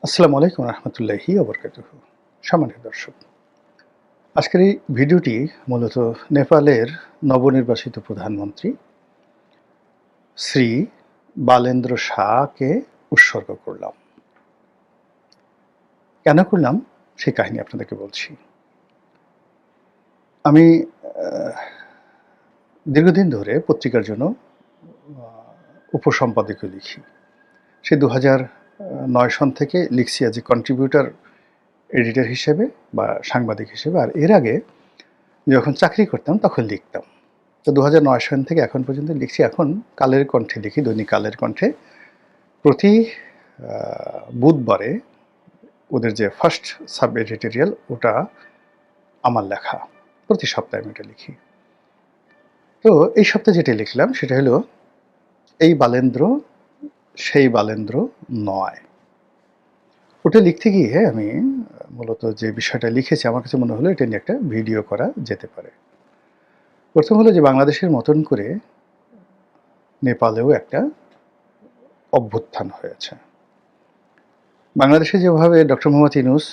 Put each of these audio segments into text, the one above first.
আসসালামু আলাইকুম রহমতুল্লাহি ওবরকাতুহু। সম্মানিত দর্শক, আজকের এই ভিডিওটি মূলত নেপালের নবনির্বাচিত প্রধানমন্ত্রী শ্রী বালেন্দ্র শাহকে উৎসর্গ করলাম। কেন করলাম সেই কাহিনী আপনাদেরকে বলছি। আমি দীর্ঘদিন ধরে পত্রিকার জন্য উপসম্পাদকীয় লিখি। সে 2009 সন থেকে লিখছি অ্যাজ এ কন্ট্রিবিউটর এডিটর হিসেবে বা সাংবাদিক হিসেবে। আর এর আগে যখন চাকরি করতাম তখন লিখতাম। তো 2009 সন থেকে এখন পর্যন্ত লিখছি। এখন কালের কণ্ঠে লিখি, দৈনিক কালের কণ্ঠে। প্রতি বুধবারে ওদের যে ফার্স্ট সাব এডিটোরিয়াল, ওটা আমার লেখা। প্রতি সপ্তাহে আমি ওটা লিখি। তো এই সপ্তাহে যেটা লিখলাম সেটা হলো, এই বালেন্দ্র সেই বালেন্দ্র নয়। ওটা লিখতে গিয়ে আমি মূলত যে বিষয়টা লিখেছি, আমার কাছে মনে হলো এটা নিয়ে একটা ভিডিও করা যেতে পারে। প্রথম হলো যে বাংলাদেশের মতন করে নেপালেও একটা অভ্যুত্থান হয়েছে। বাংলাদেশে যেভাবে ডক্টর মোহাম্মদ ইউনূস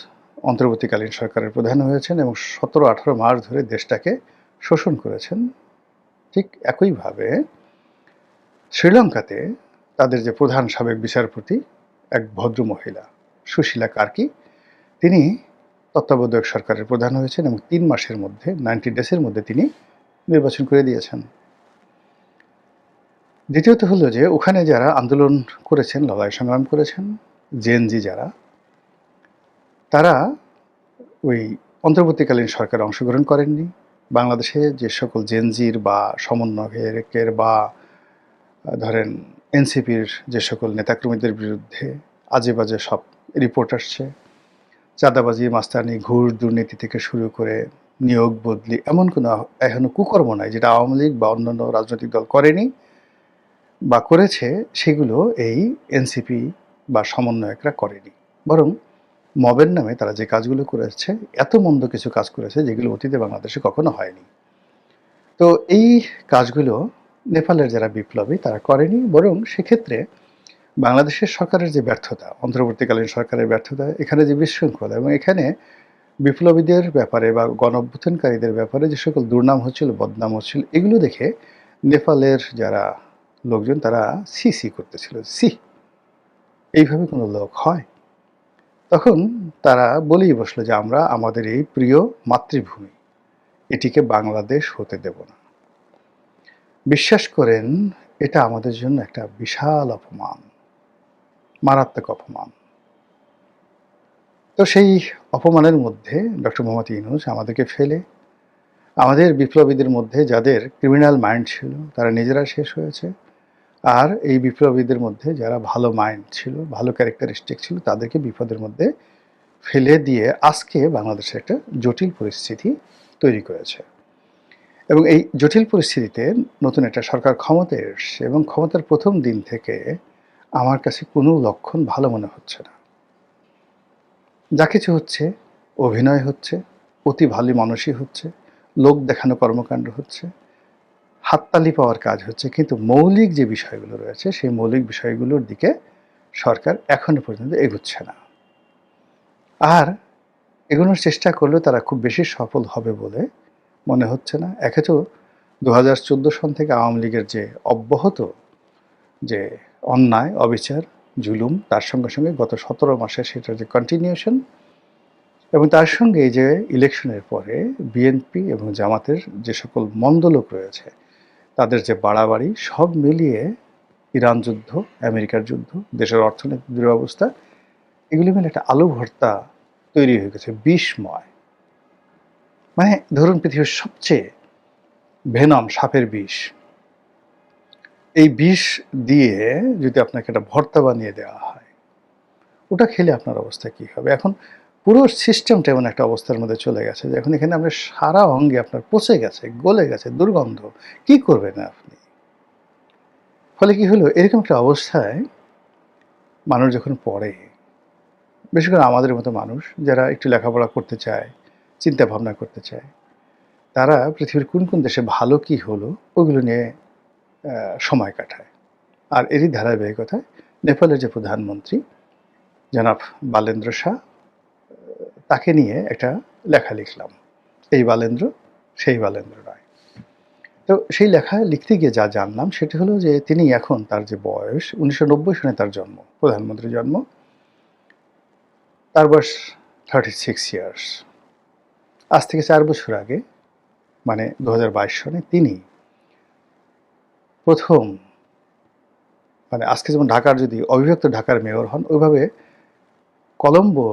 অন্তর্বর্তীকালীন সরকারের প্রধান হয়েছেন এবং 17-18 মাস ধরে দেশটাকে শোষণ করেছেন, ঠিক একইভাবে শ্রীলঙ্কাতে তাদের যে প্রধান সাবেক বিচারপতি, এক ভদ্র মহিলা সুশীলা কার্কি, তিনি তত্ত্বাবধায়ক সরকারের প্রধান হয়েছেন এবং 3 মাসের মধ্যে 90 ডেজের মধ্যে তিনি নির্বাচন করে দিয়েছেন। দ্বিতীয়ত হলো যে ওখানে যারা আন্দোলন করেছেন, লড়াই সংগ্রাম করেছেন, জেনজি যারা, তারা ওই অন্তর্বর্তীকালীন সরকারে অংশগ্রহণ করেননি। বাংলাদেশে যে সকল জেনজির বা সমন্বয়কের বা ধরেন এনসিপির যে সকল নেতাকর্মীদের বিরুদ্ধে আজে বাজে সব রিপোর্ট আসছে, চাঁদাবাজি, মাস্তানি, ঘুষ, দুর্নীতি থেকে শুরু করে নিয়োগ বদলি, এমন কোনো এখনো কুকর্ম নাই যেটা আওয়ামী লীগ বা অন্যান্য রাজনৈতিক দল করেনি বা করেছে, সেগুলো এই এনসিপি বা সমন্বয়করা করেনি। বরং মবের নামে তারা যে কাজগুলো করেছে, এত মন্দ কিছু কাজ করেছে যেগুলো অতীতে বাংলাদেশে কখনো হয়নি। তো এই কাজগুলো নেপালের যারা বিপ্লবী তারা করেনি, বরং সেক্ষেত্রে বাংলাদেশের সরকারের যে ব্যর্থতা, অন্তর্বর্তীকালীন সরকারের ব্যর্থতা, এখানে যে বিশৃঙ্খলা এবং এখানে বিপ্লবীদের ব্যাপারে বা গণঅভ্যুত্থানকারীদের ব্যাপারে যে সকল দুর্নাম হচ্ছিল, বদনাম হচ্ছিল, এগুলো দেখে নেপালের যারা লোকজন তারা সি সি করতেছিল, সি এইভাবে কোনো লোক হয়? তখন তারা বলেই বসলো যে আমরা আমাদের এই প্রিয় মাতৃভূমি, এটিকে বাংলাদেশ হতে দেব না। বিশ্বাস করেন, এটা আমাদের জন্য একটা বিশাল অপমান, মারাত্মক অপমান। তো সেই অপমানের মধ্যে ডক্টর মোহাম্মদ ইউনূস আমাদেরকে ফেলে, আমাদের বিপ্লবীদের মধ্যে যাদের ক্রিমিনাল মাইন্ড ছিল তারা নিজেরা শেষ হয়েছে, আর এই বিপ্লবীদের মধ্যে যারা ভালো মাইন্ড ছিল, ভালো ক্যারেক্টারিস্টিক ছিল, তাদেরকে বিপদের মধ্যে ফেলে দিয়ে আজকে বাংলাদেশে একটা জটিল পরিস্থিতি তৈরি করেছে। এবং এই জটিল পরিস্থিতিতে নতুন একটা সরকার ক্ষমতায় এসছে এবং ক্ষমতার প্রথম দিন থেকে আমার কাছে কোনো লক্ষণ ভালো মনে হচ্ছে না। যা কিছু হচ্ছে, অভিনয় হচ্ছে, অতি ভালো মানুষই হচ্ছে, লোক দেখানো কর্মকাণ্ড হচ্ছে, হাততালি পাওয়ার কাজ হচ্ছে, কিন্তু মৌলিক যে বিষয়গুলো রয়েছে সেই মৌলিক বিষয়গুলোর দিকে সরকার এখনো পর্যন্ত এগুচ্ছে না। আর এগোনোর চেষ্টা করলেও তারা খুব বেশি সফল হবে বলে মনে হচ্ছে না। একে তো 2014 সন থেকে আওয়ামী লীগের যে অব্যাহত যে অন্যায়, অবিচার, জুলুম, তার সঙ্গে সঙ্গে গত 17 মাসে সেটার যে কন্টিনিউশন, এবং তার সঙ্গে এই যে ইলেকশনের পরে বিএনপি এবং জামাতের যে সকল মন্দ লোক রয়েছে তাদের যে বাড়াবাড়ি, সব মিলিয়ে ইরান যুদ্ধ, আমেরিকার যুদ্ধ, দেশের অর্থনৈতিক দুরবস্থা, এগুলি মিলে একটা আলু ভর্তা তৈরি হয়ে গেছে, বিষময়। মানে ধরুন পৃথিবীর সবচেয়ে ভেনম, সাপের বিষ, এই বিষ দিয়ে যদি আপনাকে একটা ভর্তা বানিয়ে দেওয়া হয়, ওটা খেলে আপনার অবস্থা কী হবে? এখন পুরো সিস্টেমটা এমন একটা অবস্থার মধ্যে চলে গেছে যে এখন এখানে আপনার সারা অঙ্গে আপনার পচে গেছে, গলে গেছে, দুর্গন্ধ। কি করবেন আপনি? ফলে কি হলো, এরকম একটা অবস্থায় মানুষ যখন পড়ে, বিশেষ করে আমাদের মতো মানুষ যারা একটু লেখাপড়া করতে চায়, চিন্তা ভাবনা করতে চায়, তারা পৃথিবীর কোন কোন দেশে ভালো কি হলো ওগুলো নিয়ে সময় কাটায়। আর এরই ধারাবাহিকতায় নেপালের যে প্রধানমন্ত্রী, জনাব বালেন্দ্র শাহ, তাকে নিয়ে একটা লেখা লিখলাম। এই বালেন্দ্র সেই বালেন্দ্র নয়। তো সেই লেখা লিখতে গিয়ে যা জানলাম সেটি হলো যে তিনি এখন, তার যে বয়স, 1990 সনে তার জন্ম, প্রধানমন্ত্রীর জন্ম, তার বয়স 36 ইয়ার্স। আজ থেকে 4 বছর আগে, মানে 2022 সনে তিনি প্রথম, মানে আজকে যেমন ঢাকার, যদি অবিভক্ত ঢাকার মেয়র হন, ওইভাবে কলম্বো,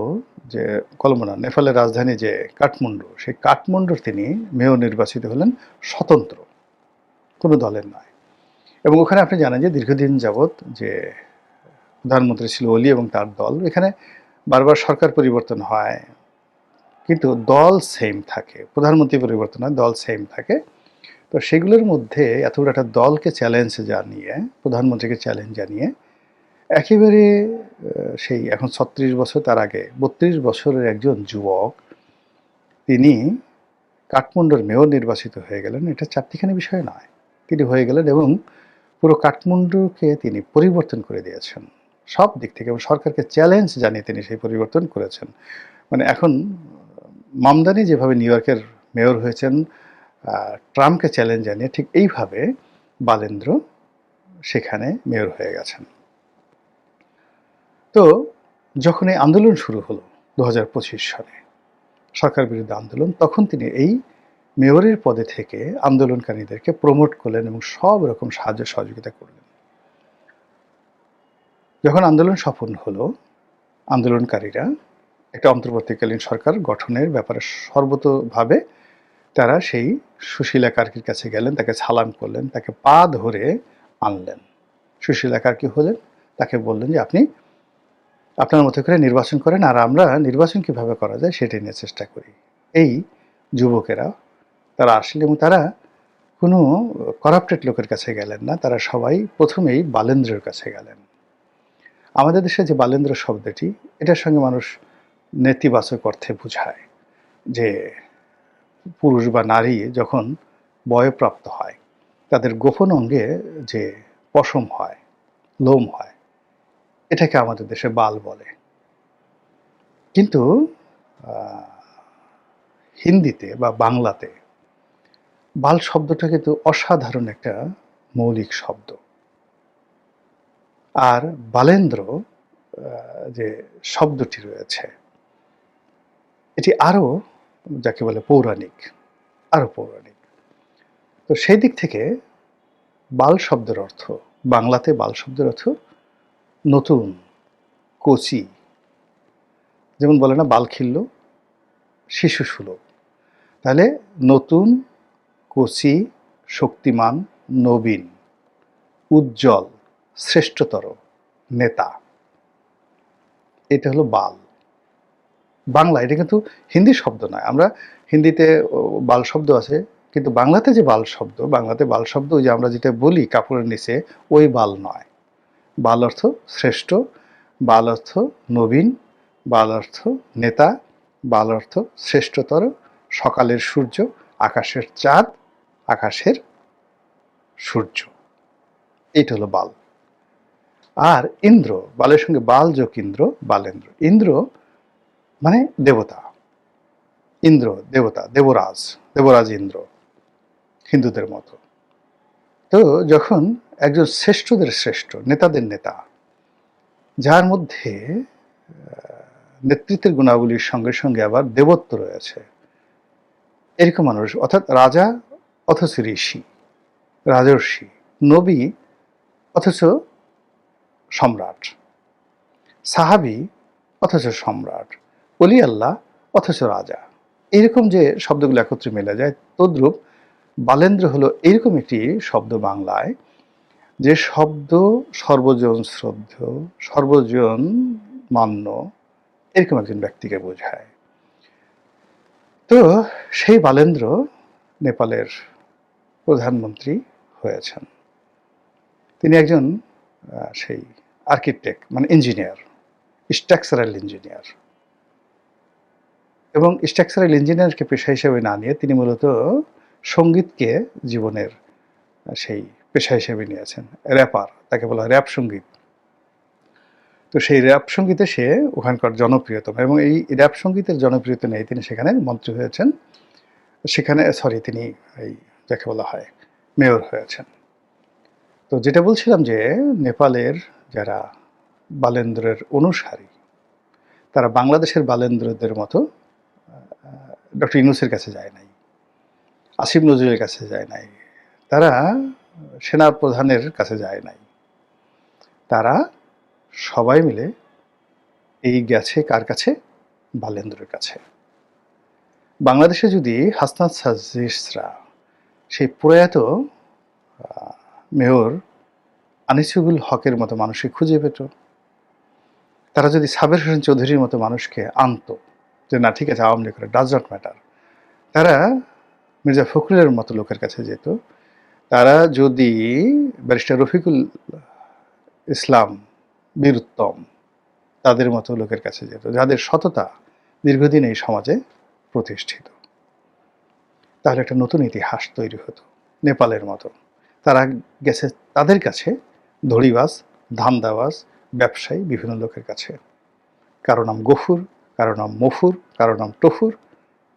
যে কলম্বো না, নেপালের রাজধানী যে কাঠমান্ডু, সেই কাঠমান্ডুর তিনি মেয়র নির্বাচিত হলেন, স্বতন্ত্র, কোনো দলের নয়। এবং ওখানে আপনি জানেন যে দীর্ঘদিন যাবৎ যে প্রধানমন্ত্রী ছিল ওলি এবং তার দল, এখানে বারবার সরকার পরিবর্তন হয় কিন্তু দল সেম থাকে, প্রধানমন্ত্রী পরিবর্তন হয়, দল সেম থাকে। তো সেগুলোর মধ্যে এত বড় একটা দলকে চ্যালেঞ্জ জানিয়ে, প্রধানমন্ত্রীকে চ্যালেঞ্জ জানিয়ে একেবারে সেই এখন 36 বছর, তার আগে 32 বছরের একজন যুবক তিনি কাঠমান্ডুর মেয়র নির্বাচিত হয়ে গেলেন। এটা চারটিখানি বিষয় নয়, তিনি হয়ে গেলেন এবং পুরো কাঠমান্ডুকে তিনি পরিবর্তন করে দিয়েছেন সব দিক থেকে, এবং সরকারকে চ্যালেঞ্জ জানিয়ে তিনি সেই পরিবর্তন করেছেন। মানে এখন মামদানি যেভাবে নিউ ইয়র্কের মেয়র হয়েছেন ট্রাম্পকে চ্যালেঞ্জ জানিয়ে, ঠিক এইভাবে বালেন্দ্র সেখানে মেয়র হয়ে গেছেন। তো যখন এই আন্দোলন শুরু হলো 2025 সালে, সরকার বিরুদ্ধে আন্দোলন, তখন তিনি এই মেয়রের পদে থেকে আন্দোলনকারীদেরকে প্রমোট করলেন এবং সব রকম সাহায্য সহযোগিতা করলেন। যখন আন্দোলন সফল হলো, আন্দোলনকারীরা একটা অন্তর্বর্তীকালীন সরকার গঠনের ব্যাপারে সর্বতোভাবে তারা সেই সুশীলা কার্কির কাছে গেলেন, তাকে সালাম করলেন, তাকে পা ধরে আনলেন। সুশীলা কার্কি হলেন, তাকে বললেন যে আপনি আপনার মতো করে নির্বাচন করেন, আর আমরা নির্বাচন কিভাবে করা যায় সেটা নিয়ে চেষ্টা করি। এই যুবকেরা তারা আসলে, এবং তারা কোনো করাপ্টেড লোকের কাছে গেলেন না, তারা সবাই প্রথমেই বালেন্দ্রের কাছে গেলেন। আমাদের দেশে যে বালেন্দ্র শব্দটি, এটার সঙ্গে মানুষ নেতিবাচক অর্থে বোঝায় যে পুরুষ বা নারী যখন বয়প্রাপ্ত হয়, তাদের গোপন অঙ্গে যে পশম হয়, লোম হয়, এটাকে আমাদের দেশে বাল বলে। কিন্তু হিন্দিতে বা বাংলাতে বাল শব্দটা কিন্তু অসাধারণ একটা মৌলিক শব্দ। আর বালেন্দ্র যে শব্দটি রয়েছে, এটি আরও যাকে বলে পৌরাণিক, আরও পৌরাণিক। তো সেই দিক থেকে বাল শব্দের অর্থ, বাংলাতে বাল শব্দের অর্থ নতুন, কচি। যেমন বলে না, বাল খিল্ল শিশু সুলভ। তাহলে নতুন, কচি, শক্তিমান, নবীন, উজ্জ্বল, শ্রেষ্ঠতর নেতা, এটা হলো বাল। বাংলা, এটা কিন্তু হিন্দি শব্দ নয়। আমরা হিন্দিতে বাল শব্দ আছে, কিন্তু বাংলাতে যে বাল শব্দ, বাংলাতে বাল শব্দ ওই যে আমরা যেটা বলি কাপড়ের নিচে, ওই বাল নয়। বাল অর্থ শ্রেষ্ঠ, বাল অর্থ নবীন, বাল অর্থ নেতা, বাল অর্থ শ্রেষ্ঠতর, সকালের সূর্য, আকাশের চাঁদ, আকাশের সূর্য, এইটা হলো বাল। আর ইন্দ্র, বালের সঙ্গে বাল যোগ ইন্দ্র, বালেন্দ্র। ইন্দ্র মানে দেবতা, ইন্দ্র দেবতা, দেবরাজ, দেবরাজ ইন্দ্র হিন্দুদের মতো। তো যখন একজন শ্রেষ্ঠদের শ্রেষ্ঠ, নেতাদের নেতা, যার মধ্যে নেতৃত্বের গুণাবলীর সঙ্গে সঙ্গে আবার দেবত্ব রয়েছে, এরকম মানুষ, অর্থাৎ রাজা অথচ ঋষি, রাজর্ষি, নবী অথচ সম্রাট, সাহাবি অথচ সম্রাট, অলি আল্লাহ অথচ রাজা, এইরকম যে শব্দগুলো একত্রে মেলা যায়, তদ্রূপ বালেন্দ্র হলো এইরকম একটি শব্দ বাংলায়, যে শব্দ সর্বজন শ্রদ্ধ, সর্বজন মান্য, এরকম একজন ব্যক্তিকে বোঝায়। তো সেই বালেন্দ্র নেপালের প্রধানমন্ত্রী হয়েছেন। তিনি একজন সেই আর্কিটেক্ট, মানে ইঞ্জিনিয়ার, স্ট্রাকচারাল ইঞ্জিনিয়ার। এবং স্ট্রাকচারাল ইঞ্জিনিয়ারকে পেশা হিসেবে না নিয়ে তিনি মূলত সঙ্গীতকে জীবনের সেই পেশা হিসেবে নিয়েছেন। র্যাপার, তাকে বলা হয় র্যাপ সঙ্গীত। তো সেই র্যাপ সঙ্গীতে সে ওখানকার জনপ্রিয়তম, এবং এই র্যাপ সঙ্গীতের জনপ্রিয়তা নেই তিনি সেখানে মন্ত্রী হয়েছেন, সেখানে তিনি এই যাকে বলা হয় মেয়র হয়েছেন। তো যেটা বলছিলাম যে নেপালের যারা বালেন্দ্রের অনুসারী তারা বাংলাদেশের বালেন্দ্রদের মতো ডক্টর ইউনূসের কাছে যায় নাই, আসিফ নজরুলের কাছে যায় নাই, তারা সেনা প্রধানের কাছে যায় নাই, তারা সবাই মিলে এই গেছে কার কাছে? বালেন্দ্রের কাছে। বাংলাদেশে যদি হাসনাত সাজিসরা সেই প্রয়াত মেয়র আনিসুল হকের মতো মানুষকে খুঁজে পেত, তারা যদি সাবের হোসেন চৌধুরীর মতো মানুষকে আনতো যে না ঠিক আছে আওয়ামী লীগ করে, ডাজ নট ম্যাটার, তারা মির্জা ফখরুলের মতো লোকের কাছে যেত, তারা যদি ব্যারিস্টার রফিকুল ইসলাম বীরুত্তম তাদের মতো লোকের কাছে যেত, যাদের সততা দীর্ঘদিন এই সমাজে প্রতিষ্ঠিত, তাহলে একটা নতুন ইতিহাস তৈরি হতো। নেপালের মতো তারা গেছে তাদের কাছে, ধড়িবাজ, ধান্দাবাজ, ব্যবসায়ী বিভিন্ন লোকের কাছে, কারো নাম গফুর, কারো নাম মফুর, কারো নাম টফুর,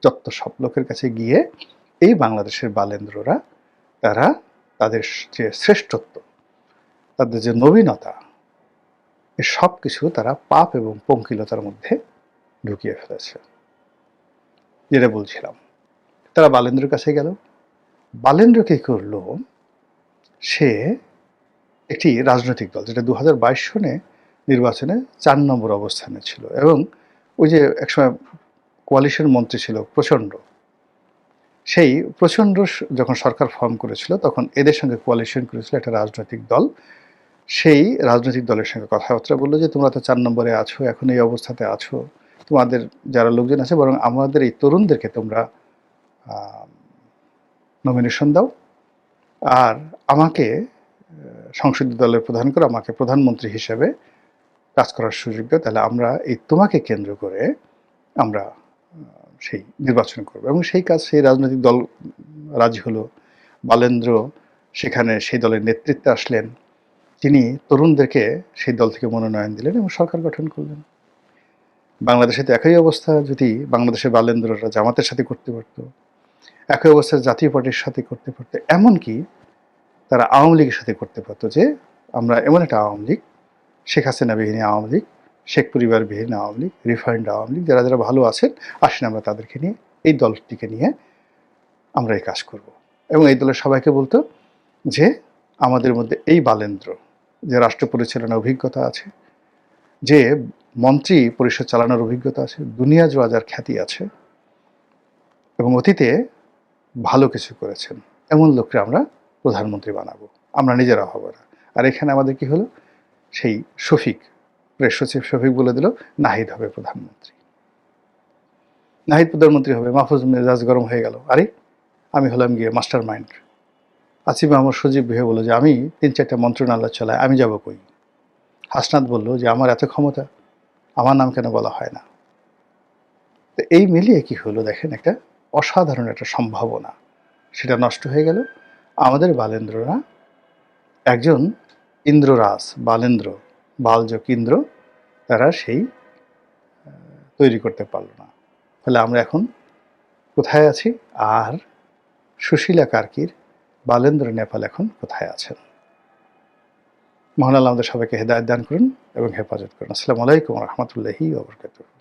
যত সব লোকের কাছে গিয়ে এই বাংলাদেশের বালেন্দ্ররা তারা তাদের যে শ্রেষ্ঠত্ব, তাদের যে নবীনতা, এ সব কিছু তারা পাপ এবং পঙ্কিলতার মধ্যে ঢুকিয়ে ফেলেছে। যেটা বলছিলাম, তারা বালেন্দ্রের কাছে গেল, বালেন্দ্র কি করলো, সে একটি রাজনৈতিক দল যেটা 2022 সনে নির্বাচনে 4 নম্বর অবস্থানে ছিল, এবং ওই যে একসময় কোয়ালিশন মন্ত্রী ছিল প্রচণ্ড, সেই প্রচণ্ড যখন সরকার ফর্ম করেছিল তখন এদের সঙ্গে কোয়ালিশন করেছিল একটা রাজনৈতিক দল। সেই রাজনৈতিক দলের সঙ্গে কথাবার্তা বললো যে তোমরা তো 4 নম্বরে আছো, এখন এই অবস্থাতে আছো, তোমাদের যারা লোকজন আছে বরং আমাদের এই তরুণদেরকে তোমরা নমিনেশন দাও, আর আমাকে সংসদীয় দলের প্রধান করে আমাকে প্রধানমন্ত্রী হিসেবে কাজ করার সুযোগ দাও, তাহলে আমরা এই তোমাকে কেন্দ্র করে আমরা সেই নির্বাচন করবো। এবং সেই কাজ সেই রাজনৈতিক দল রাজি হলো। বালেন্দ্র সেখানে সেই দলের নেতৃত্বে আসলেন, তিনি তরুণদেরকে সেই দল থেকে মনোনয়ন দিলেন এবং সরকার গঠন করলেন। বাংলাদেশে তো একই অবস্থা, যদি বাংলাদেশের বালেন্দ্ররা জামাতের সাথে করতে পারতো, একই অবস্থা জাতীয় পার্টির সাথে করতে পারতো, এমনকি তারা আওয়ামী লীগের সাথে করতে পারতো, যে আমরা এমন একটা আওয়ামী লীগ, শেখ হাসিনা বিহীন আওয়ামী লীগ, শেখ পরিবার বিহীন আওয়ামী লীগ, রিফাইন্ড আওয়ামী লীগ, যারা যারা ভালো আছেন আসেন আমরা তাদেরকে নিয়ে এই দলটিকে নিয়ে আমরা এই কাজ করব। এবং এই দলের সবাইকে বলতো যে আমাদের মধ্যে এই বালেন্দ্র, যে রাষ্ট্র পরিচালনার অভিজ্ঞতা আছে, যে মন্ত্রী পরিষদ চালানোর অভিজ্ঞতা আছে, দুনিয়া জোড়া যার খ্যাতি আছে এবং অতীতে ভালো কিছু করেছেন, এমন লোককে আমরা প্রধানমন্ত্রী বানাবো, আমরা নিজেরা হব না। আর এখানে আমাদের কি হলো, সেই শফিক, প্রেস সচিব শফিক বলে দিল নাহিদ হবে প্রধানমন্ত্রী, নাহিদ প্রধানমন্ত্রী হবে, মাহফুজ মেজাজ গরম হয়ে গেল, আরে আমি হলাম গিয়ে মাস্টার মাইন্ড। আসিফ মাহমুদ সজীব ভেবে বলল যে আমি 3-4টা মন্ত্রণালয় চালাই, আমি যাব কই? হাসনাত বলল যে আমার এত ক্ষমতা, আমার নাম কেন বলা হয় না? তো এই মিলিয়ে কি হলো দেখেন, একটা অসাধারণ একটা সম্ভাবনা সেটা নষ্ট হয়ে গেল। আমাদের বালেন্দ্ররা একজন ইন্দ্ররাজ, বালেন্দ্র, বালযোগ ইন্দ্র, তারা সেই তৈরি করতে পারলো না। ফলে আমরা এখন কোথায় আছি? আর সুশীলা কার্কির বালেন্দ্র নেপাল এখন কোথায় আছেন? মহান আল্লাহ আমাদের সবাইকে হেদায়েত দান করুন এবং হেফাজত করুন। আসসালামু আলাইকুম ওয়া রাহমাতুল্লাহি ওয়া বারাকাতুহু।